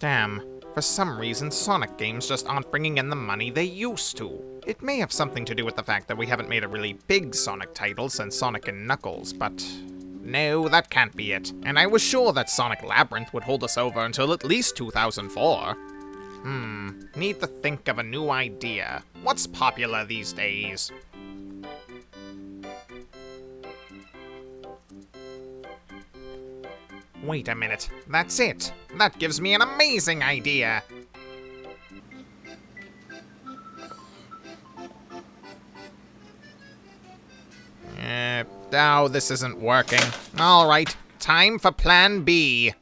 Damn. For some reason, Sonic games just aren't bringing in the money they used to. It may have something to do with the fact that we haven't made a really big Sonic title since Sonic and Knuckles, but no, that can't be it. And I was sure that Sonic Labyrinth would hold us over until at least 2004. Need to think of a new idea. What's popular these days? Wait a minute, that's it. That gives me an amazing idea. Oh, this isn't working. Alright, time for Plan B.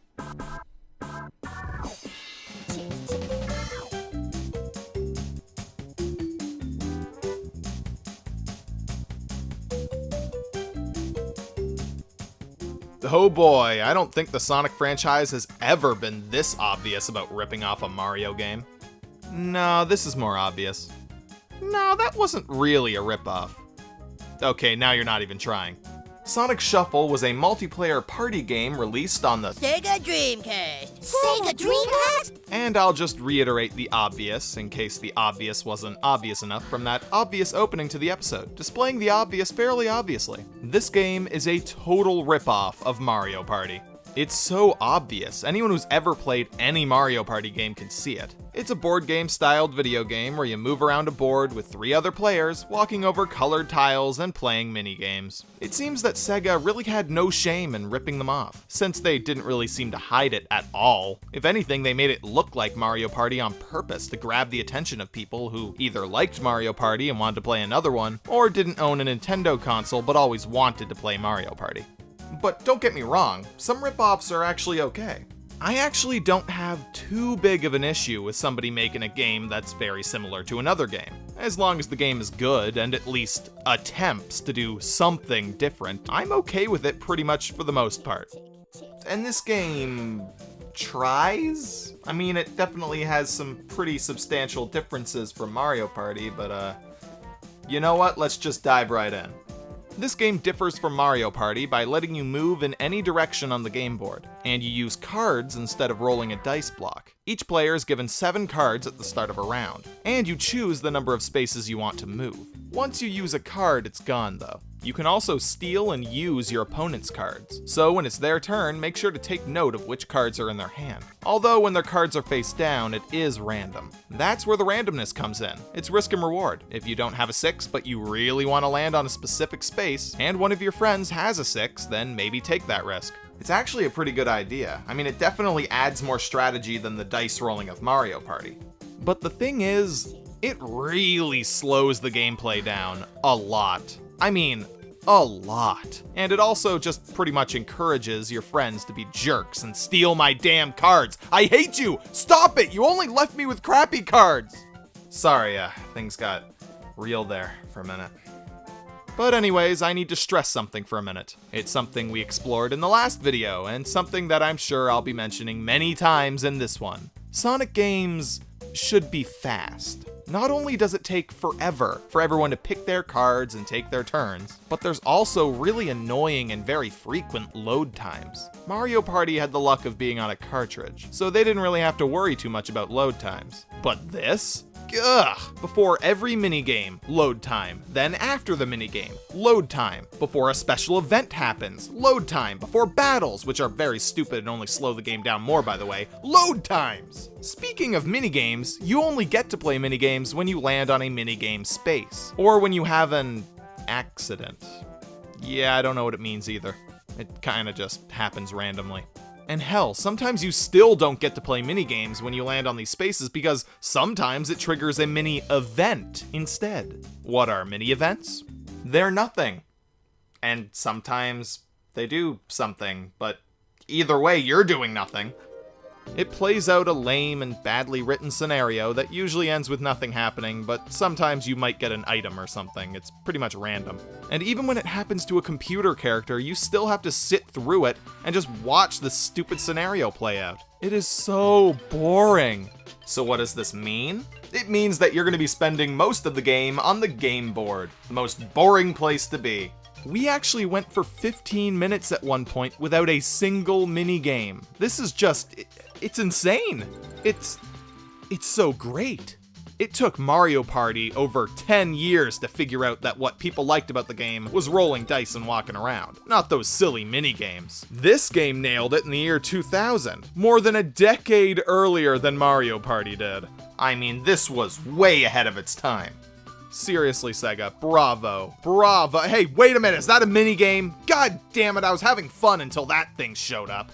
Oh boy, I don't think the Sonic franchise has ever been this obvious about ripping off a Mario game. No, this is more obvious. No, that wasn't really a ripoff. Okay, now you're not even trying. Sonic Shuffle was a multiplayer party game released on the Sega Dreamcast. Sega Dreamcast? And I'll just reiterate the obvious, in case the obvious wasn't obvious enough from that obvious opening to the episode, displaying the obvious fairly obviously. This game is a total ripoff of Mario Party. It's so obvious, anyone who's ever played any Mario Party game can see it. It's a board game styled video game where you move around a board with 3 other players, walking over colored tiles and playing mini-games. It seems that Sega really had no shame in ripping them off, since they didn't really seem to hide it at all. If anything, they made it look like Mario Party on purpose to grab the attention of people who either liked Mario Party and wanted to play another one, or didn't own a Nintendo console but always wanted to play Mario Party. But don't get me wrong, some ripoffs are actually okay. I actually don't have too big of an issue with somebody making a game that's very similar to another game. As long as the game is good and at least attempts to do something different, I'm okay with it pretty much for the most part. And this game tries? I mean, it definitely has some pretty substantial differences from Mario Party, but you know what? Let's just dive right in. This game differs from Mario Party by letting you move in any direction on the game board, and you use cards instead of rolling a dice block. Each player is given 7 cards at the start of a round, and you choose the number of spaces you want to move. Once you use a card, it's gone though. You can also steal and use your opponent's cards, so when it's their turn, make sure to take note of which cards are in their hand. Although when their cards are face down, it is random. That's where the randomness comes in. It's risk and reward. If you don't have a 6, but you really want to land on a specific space, and one of your friends has a 6, then maybe take that risk. It's actually a pretty good idea. I mean, it definitely adds more strategy than the dice rolling of Mario Party. But the thing is, it really slows the gameplay down a lot. I mean, a lot. And it also just pretty much encourages your friends to be jerks and steal my damn cards. I hate you! Stop it! You only left me with crappy cards! Sorry, things got real there for a minute. But anyways, I need to stress something for a minute. It's something we explored in the last video, and something that I'm sure I'll be mentioning many times in this one. Sonic games should be fast. Not only does it take forever for everyone to pick their cards and take their turns, but there's also really annoying and very frequent load times. Mario Party had the luck of being on a cartridge, so they didn't really have to worry too much about load times. But this? Ugh! Before every minigame, load time. Then after the minigame, load time. Before a special event happens, load time. Before battles, which are very stupid and only slow the game down more by the way, load times! Speaking of minigames, you only get to play minigames when you land on a minigame space. Or when you have an accident. Yeah, I don't know what it means either. It kinda just happens randomly. And hell, sometimes you still don't get to play minigames when you land on these spaces because sometimes it triggers a mini-event instead. What are mini-events? They're nothing. And sometimes they do something, but either way, you're doing nothing. It plays out a lame and badly written scenario that usually ends with nothing happening, but sometimes you might get an item or something. It's pretty much random. And even when it happens to a computer character, you still have to sit through it and just watch the stupid scenario play out. It is so boring. So what does this mean? It means that you're going to be spending most of the game on the game board, the most boring place to be. We actually went for 15 minutes at one point without a single minigame. This is just, it's insane. It's so great. It took Mario Party over 10 years to figure out that what people liked about the game was rolling dice and walking around, not those silly minigames. This game nailed it in the year 2000, more than a decade earlier than Mario Party did. I mean, this was way ahead of its time. Seriously, Sega, bravo, bravo. Hey, wait a minute, is that a minigame? God damn it, I was having fun until that thing showed up.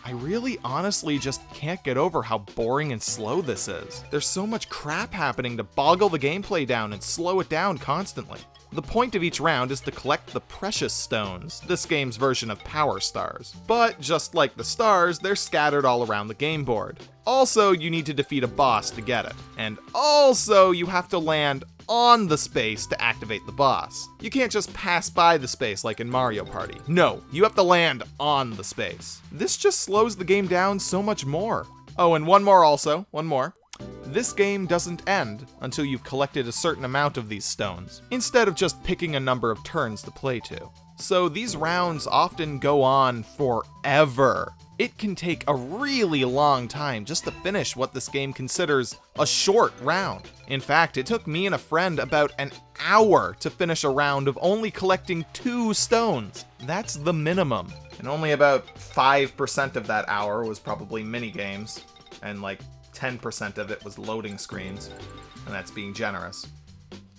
I really honestly just can't get over how boring and slow this is. There's so much crap happening to boggle the gameplay down and slow it down constantly. The point of each round is to collect the precious stones, this game's version of Power Stars. But just like the stars, they're scattered all around the game board. Also, you need to defeat a boss to get it. And also, you have to land on the space to activate the boss. You can't just pass by the space like in Mario Party. No, you have to land on the space. This just slows the game down so much more. Oh, and one more. This game doesn't end until you've collected a certain amount of these stones, instead of just picking a number of turns to play to. So these rounds often go on forever. It can take a really long time just to finish what this game considers a short round. In fact, it took me and a friend about an hour to finish a round of only collecting 2 stones. That's the minimum. And only about 5% of that hour was probably minigames, and like 10% of it was loading screens, and that's being generous.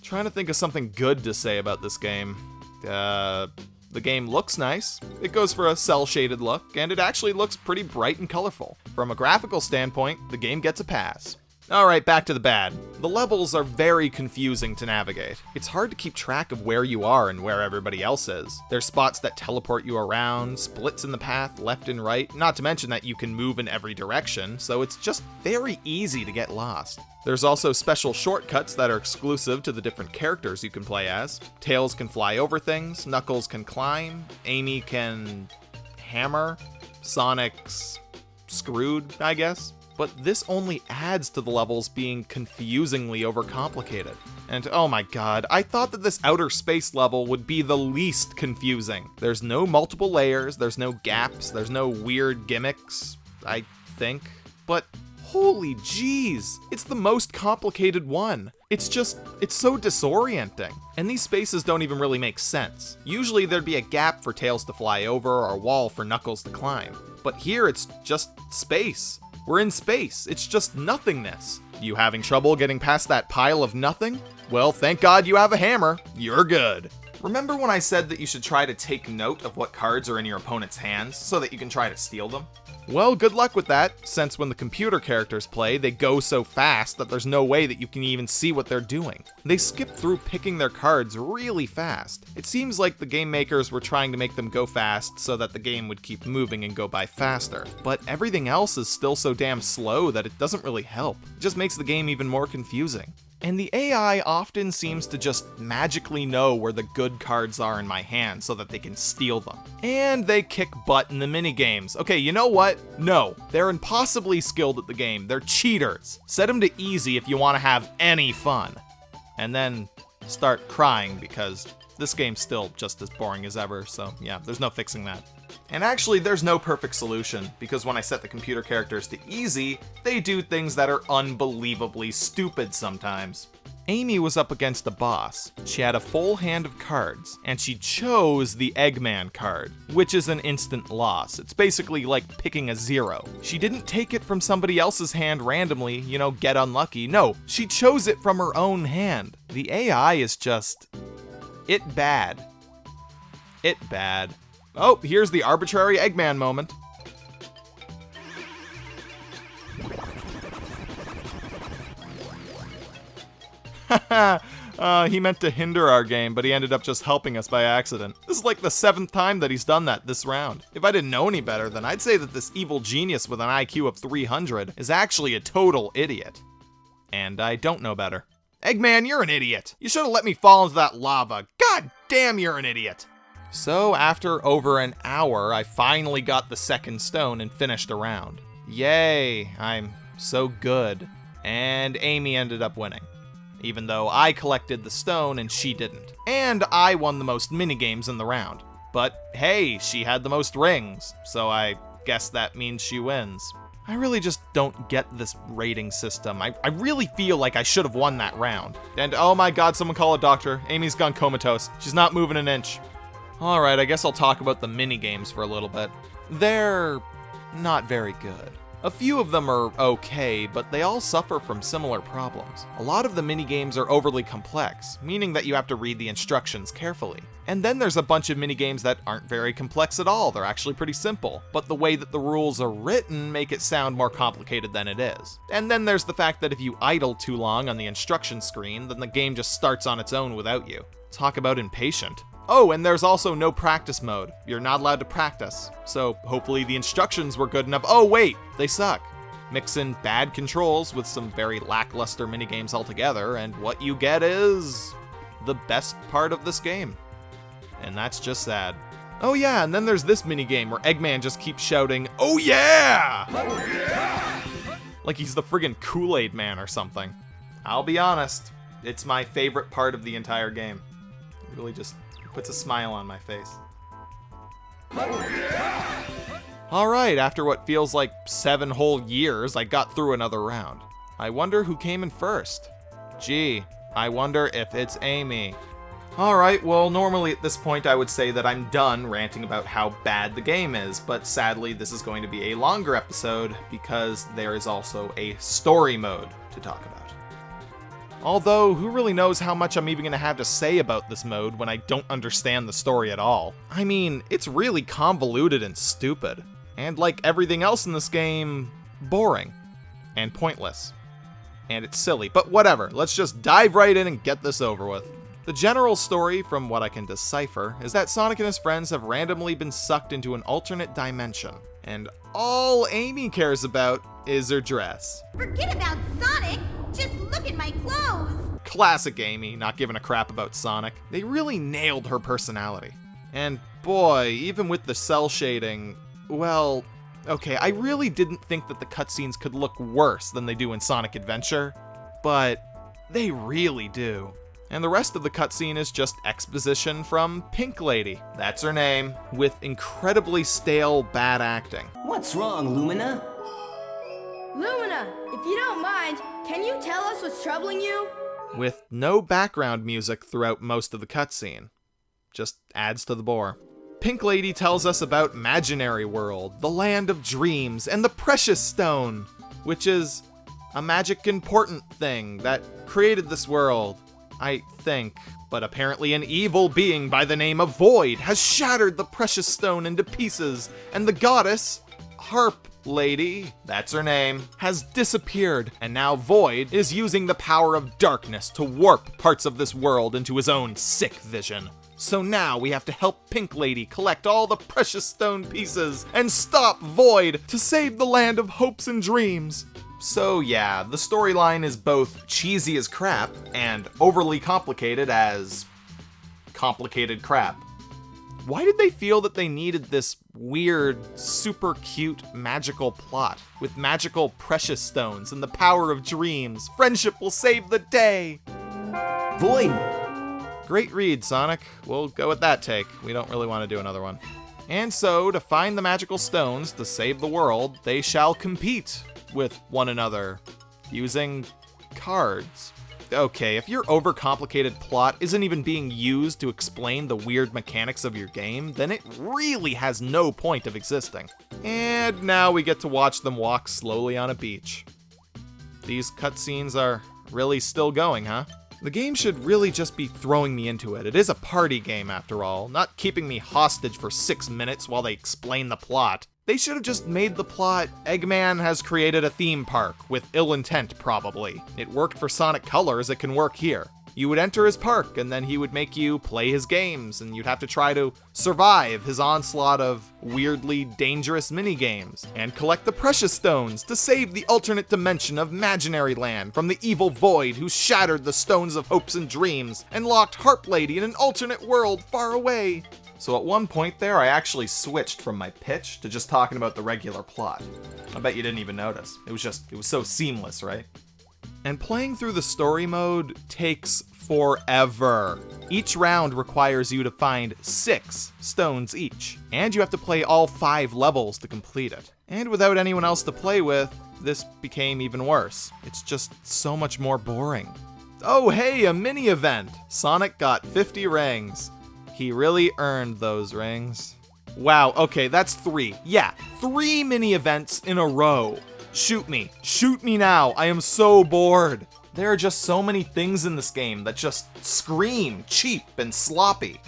Trying to think of something good to say about this game. The game looks nice. It goes for a cel-shaded look, and it actually looks pretty bright and colorful. From a graphical standpoint, the game gets a pass. Alright, back to the bad. The levels are very confusing to navigate. It's hard to keep track of where you are and where everybody else is. There's spots that teleport you around, splits in the path left and right, not to mention that you can move in every direction, so it's just very easy to get lost. There's also special shortcuts that are exclusive to the different characters you can play as. Tails can fly over things, Knuckles can climb, Amy can hammer, Sonic's screwed, I guess. But this only adds to the levels being confusingly overcomplicated. And oh my god, I thought that this outer space level would be the least confusing. There's no multiple layers, there's no gaps, there's no weird gimmicks, I think. But holy jeez, it's the most complicated one. It's so disorienting. And these spaces don't even really make sense. Usually there'd be a gap for Tails to fly over or a wall for Knuckles to climb. But here it's just space. We're in space. It's just nothingness. You having trouble getting past that pile of nothing? Well, thank God you have a hammer. You're good. Remember when I said that you should try to take note of what cards are in your opponent's hands so that you can try to steal them? Well, good luck with that, since when the computer characters play, they go so fast that there's no way that you can even see what they're doing. They skip through picking their cards really fast. It seems like the game makers were trying to make them go fast so that the game would keep moving and go by faster. But everything else is still so damn slow that it doesn't really help. It just makes the game even more confusing. And the AI often seems to just magically know where the good cards are in my hand so that they can steal them. And they kick butt in the minigames. Okay, you know what? No, they're impossibly skilled at the game. They're cheaters. Set them to easy if you want to have any fun. And then start crying because this game's still just as boring as ever, so yeah, there's no fixing that. And actually, there's no perfect solution, because when I set the computer characters to easy, they do things that are unbelievably stupid sometimes. Amy was up against a boss. She had a full hand of cards, and she chose the Eggman card, which is an instant loss. It's basically like picking a 0. She didn't take it from somebody else's hand randomly, get unlucky. No, she chose it from her own hand. The AI is just... It bad. Oh, here's the arbitrary Eggman moment. He meant to hinder our game, but he ended up just helping us by accident. This is like the 7th time that he's done that this round. If I didn't know any better, then I'd say that this evil genius with an IQ of 300 is actually a total idiot. And I don't know better. Eggman, you're an idiot. You should have let me fall into that lava. God damn, you're an idiot. So after over an hour, I finally got the second stone and finished a round. Yay, I'm so good. And Amy ended up winning. even though I collected the stone and she didn't. And I won the most minigames in the round. But hey, she had the most rings, so I guess that means she wins. I really just don't get this rating system. I really feel like I should have won that round. And oh my god, someone call a doctor. Amy's gone comatose. She's not moving an inch. Alright, I guess I'll talk about the minigames for a little bit. They're not very good. A few of them are okay, but they all suffer from similar problems. A lot of the minigames are overly complex, meaning that you have to read the instructions carefully. And then there's a bunch of minigames that aren't very complex at all, they're actually pretty simple, but the way that the rules are written make it sound more complicated than it is. And then there's the fact that if you idle too long on the instruction screen, then the game just starts on its own without you. Talk about impatient. Oh, and there's also no practice mode. You're not allowed to practice. So hopefully the instructions were good enough. Oh wait, they suck. Mix in bad controls with some very lackluster minigames altogether, and what you get is the best part of this game. And that's just sad. Oh yeah, and then there's this minigame where Eggman just keeps shouting, "Oh yeah!" Oh yeah! Like he's the friggin' Kool-Aid Man or something. I'll be honest, it's my favorite part of the entire game. It really just puts a smile on my face. Oh, yeah! Alright, after what feels like 7 whole years, I got through another round. I wonder who came in first. Gee, I wonder if it's Amy. Alright, well normally at this point I would say that I'm done ranting about how bad the game is, but sadly this is going to be a longer episode because there is also a story mode to talk about. Although, who really knows how much I'm even going to have to say about this mode when I don't understand the story at all. I mean, it's really convoluted and stupid. And like everything else in this game, boring. And pointless. And it's silly, but whatever, let's just dive right in and get this over with. The general story, from what I can decipher, is that Sonic and his friends have randomly been sucked into an alternate dimension. And all Amy cares about is her dress. Forget about Sonic! Just look at my clothes! Classic Amy, not giving a crap about Sonic. They really nailed her personality. And boy, even with the cell shading, well, okay, I really didn't think that the cutscenes could look worse than they do in Sonic Adventure, but they really do. And the rest of the cutscene is just exposition from Pink Lady, that's her name, with incredibly stale bad acting. What's wrong, Lumina? Lumina, if you don't mind, can you tell us what's troubling you? With no background music throughout most of the cutscene. Just adds to the bore. Pink Lady tells us about Imaginary World, the land of dreams, and the Precious Stone, which is a magic important thing that created this world, I think. But apparently an evil being by the name of Void has shattered the Precious Stone into pieces, and the goddess, Harp Lady, that's her name, has disappeared, and now Void is using the power of darkness to warp parts of this world into his own sick vision. So now we have to help Pink Lady collect all the Precious Stone pieces and stop Void to save the land of hopes and dreams. So yeah, the storyline is both cheesy as crap and overly complicated as complicated crap. Why did they feel that they needed this weird, super cute, magical plot with magical precious stones and the power of dreams? Friendship will save the day! Void! Great read, Sonic. We'll go with that take. We don't really want to do another one. And so, to find the magical stones to save the world, they shall compete with one another using cards. Okay, if your overcomplicated plot isn't even being used to explain the weird mechanics of your game, then it really has no point of existing. And now we get to watch them walk slowly on a beach. These cutscenes are really still going, huh? The game should really just be throwing me into it. It is a party game after all, not keeping me hostage for 6 minutes while they explain the plot. They should have just made the plot, Eggman has created a theme park, with ill intent probably. It worked for Sonic Colors, it can work here. You would enter his park, and then he would make you play his games, and you'd have to try to survive his onslaught of weirdly dangerous minigames, and collect the precious stones to save the alternate dimension of Imaginary Land from the evil Void who shattered the stones of hopes and dreams, and locked Harp Lady in an alternate world far away. So at one point there, I actually switched from my pitch to just talking about the regular plot. I bet you didn't even notice. It was so seamless, right? And playing through the story mode takes forever. Each round requires you to find 6 stones each, and you have to play all 5 levels to complete it. And without anyone else to play with, this became even worse. It's just so much more boring. Oh hey, a mini event! Sonic got 50 rings. He really earned those rings. Wow, okay, that's 3. Yeah, 3 mini events in a row. Shoot me now, I am so bored. There are just so many things in this game that just scream cheap and sloppy.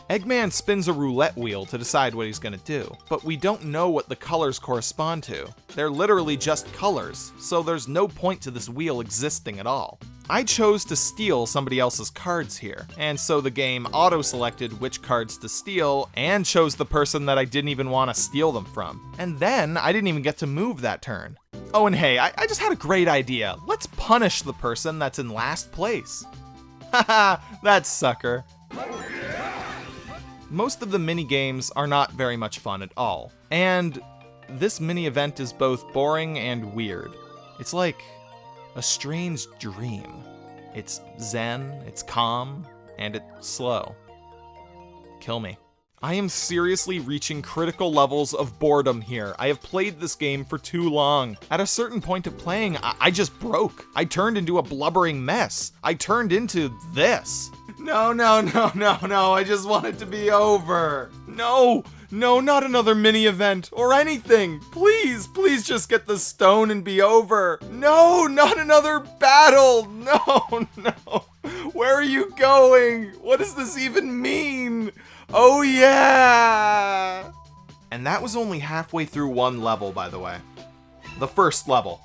Eggman spins a roulette wheel to decide what he's gonna do, but we don't know what the colors correspond to. They're literally just colors, so there's no point to this wheel existing at all. I chose to steal somebody else's cards here, and so the game auto-selected which cards to steal and chose the person that I didn't even want to steal them from. And then I didn't even get to move that turn. Oh, and hey, I just had a great idea. Let's punish the person that's in last place. Haha, that sucker. Most of the mini games are not very much fun at all, and this mini event is both boring and weird. It's like a strange dream. It's zen, it's calm, and it's slow. Kill me. I am seriously reaching critical levels of boredom here. I have played this game for too long. At a certain point of playing, I just broke. I turned into a blubbering mess. I turned into this. No, I just want it to be over. No, not another mini event or anything. Please just get the stone and be over. No, not another battle. No. Where are you going? What does this even mean? Oh yeah! And that was only halfway through one level, by the way. The first level.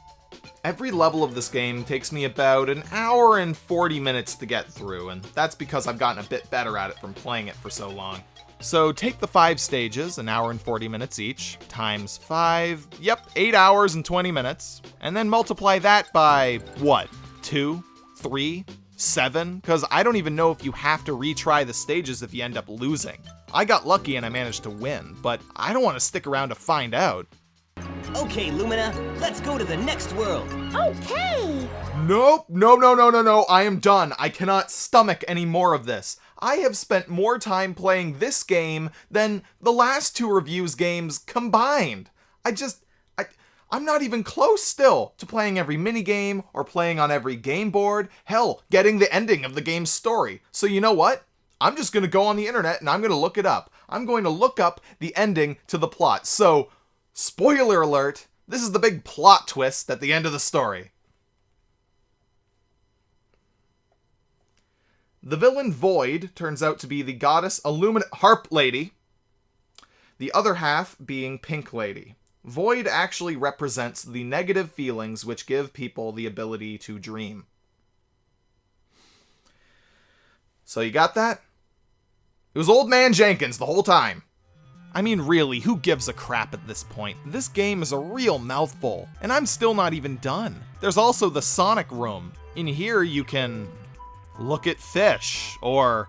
Every level of this game takes me about an hour and 40 minutes to get through, and that's because I've gotten a bit better at it from playing it for so long. So take the 5 stages, an hour and 40 minutes each, times 5, 8 hours and 20 minutes, and then multiply that by, what, 2, 3, 7? Because I don't even know if you have to retry the stages if you end up losing. I got lucky and I managed to win, but I don't want to stick around to find out. Okay, Lumina, let's go to the next world. Okay. Nope, no, I am done. I cannot stomach any more of this. I have spent more time playing this game than the last 2 reviews games combined. I'm not even close still to playing every minigame or playing on every game board. Hell, getting the ending of the game's story. So you know what? I'm just gonna go on the internet and I'm gonna look it up. I'm going to look up the ending to the plot. So, spoiler alert, this is the big plot twist at the end of the story. The villain Void turns out to be the goddess Illuminate Harp Lady, the other half being Pink Lady. Void actually represents the negative feelings which give people the ability to dream. So you got that? It was Old Man Jenkins the whole time. I mean, really, who gives a crap at this point? This game is a real mouthful, and I'm still not even done. There's also the Sonic Room. In here, you can look at fish, or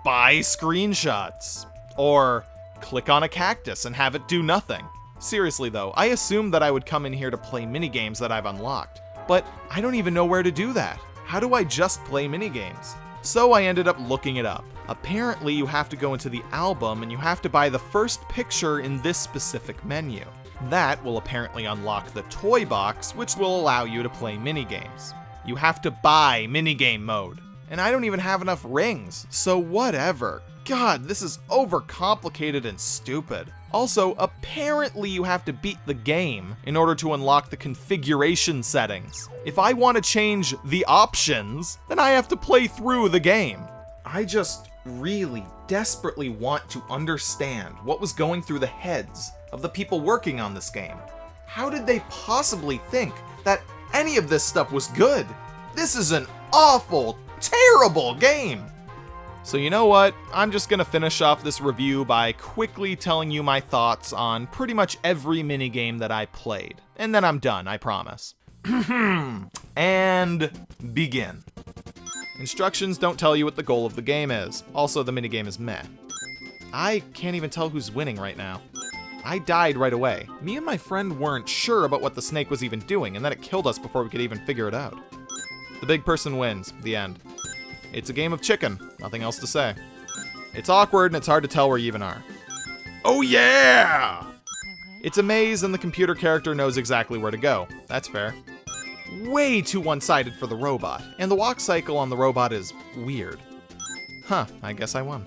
buy screenshots, or click on a cactus and have it do nothing. Seriously though, I assumed that I would come in here to play minigames that I've unlocked, but I don't even know where to do that. How do I just play minigames? So I ended up looking it up. Apparently you have to go into the album and you have to buy the first picture in this specific menu. That will apparently unlock the toy box, which will allow you to play minigames. You have to buy minigame mode. And I don't even have enough rings, so whatever. God, this is overcomplicated and stupid. Also, apparently you have to beat the game in order to unlock the configuration settings. If I want to change the options, then I have to play through the game. I just really desperately want to understand what was going through the heads of the people working on this game. How did they possibly think that any of this stuff was good? This is an awful, terrible game! So you know what? I'm just gonna finish off this review by quickly telling you my thoughts on pretty much every minigame that I played. And then I'm done, I promise. And begin. Instructions don't tell you what the goal of the game is. Also, the minigame is meh. I can't even tell who's winning right now. I died right away. Me and my friend weren't sure about what the snake was even doing, and then it killed us before we could even figure it out. The big person wins. The end. It's a game of chicken. Nothing else to say. It's awkward and it's hard to tell where you even are. Oh yeah! It's a maze and the computer character knows exactly where to go. That's fair. Way too one-sided for the robot. And the walk cycle on the robot is weird. Huh, I guess I won.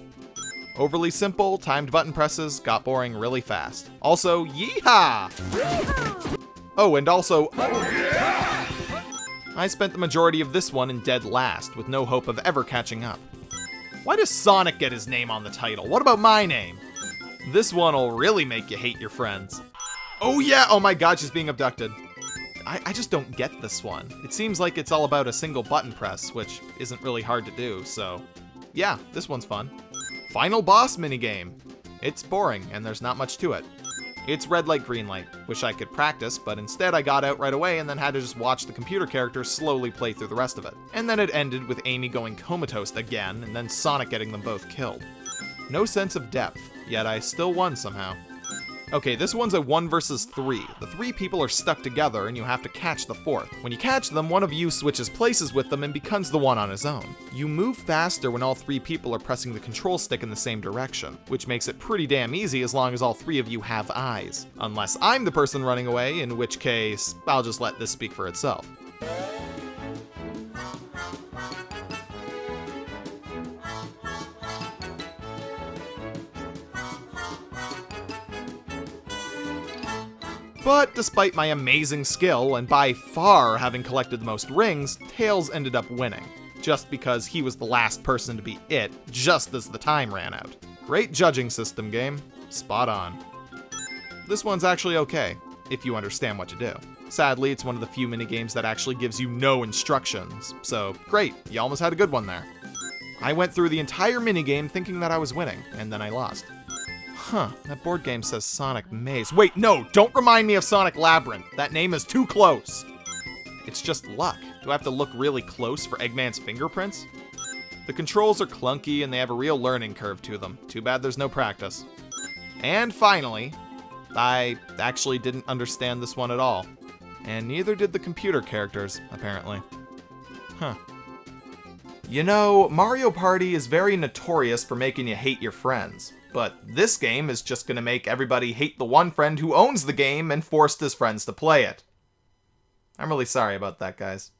Overly simple, timed button presses, got boring really fast. Also, yeehaw! Oh, and also, I spent the majority of this one in dead last, with no hope of ever catching up. Why does Sonic get his name on the title? What about my name? This one'll really make you hate your friends. Oh yeah, oh my god, she's being abducted. I just don't get this one. It seems like it's all about a single button press, which isn't really hard to do, so yeah, this one's fun. Final boss minigame. It's boring, and there's not much to it. It's red light, green light. Wish I could practice, but instead I got out right away and then had to just watch the computer character slowly play through the rest of it. And then it ended with Amy going comatose again, and then Sonic getting them both killed. No sense of depth, yet I still won somehow. Okay, this one's a 1 versus 3. The 3 people are stuck together and you have to catch the 4th. When you catch them, one of you switches places with them and becomes the one on his own. You move faster when all 3 people are pressing the control stick in the same direction, which makes it pretty damn easy as long as all 3 of you have eyes. Unless I'm the person running away, in which case, I'll just let this speak for itself. But despite my amazing skill, and by far having collected the most rings, Tails ended up winning, just because he was the last person to beat it, just as the time ran out. Great judging system, game. Spot on. This one's actually okay, if you understand what to do. Sadly, it's one of the few minigames that actually gives you no instructions, so great, you almost had a good one there. I went through the entire minigame thinking that I was winning, and then I lost. Huh, that board game says Sonic Maze. Wait, no, don't remind me of Sonic Labyrinth. That name is too close. It's just luck. Do I have to look really close for Eggman's fingerprints? The controls are clunky and they have a real learning curve to them. Too bad there's no practice. And finally, I actually didn't understand this one at all. And neither did the computer characters, apparently. Huh. You know, Mario Party is very notorious for making you hate your friends. But this game is just gonna make everybody hate the one friend who owns the game and forced his friends to play it. I'm really sorry about that, guys.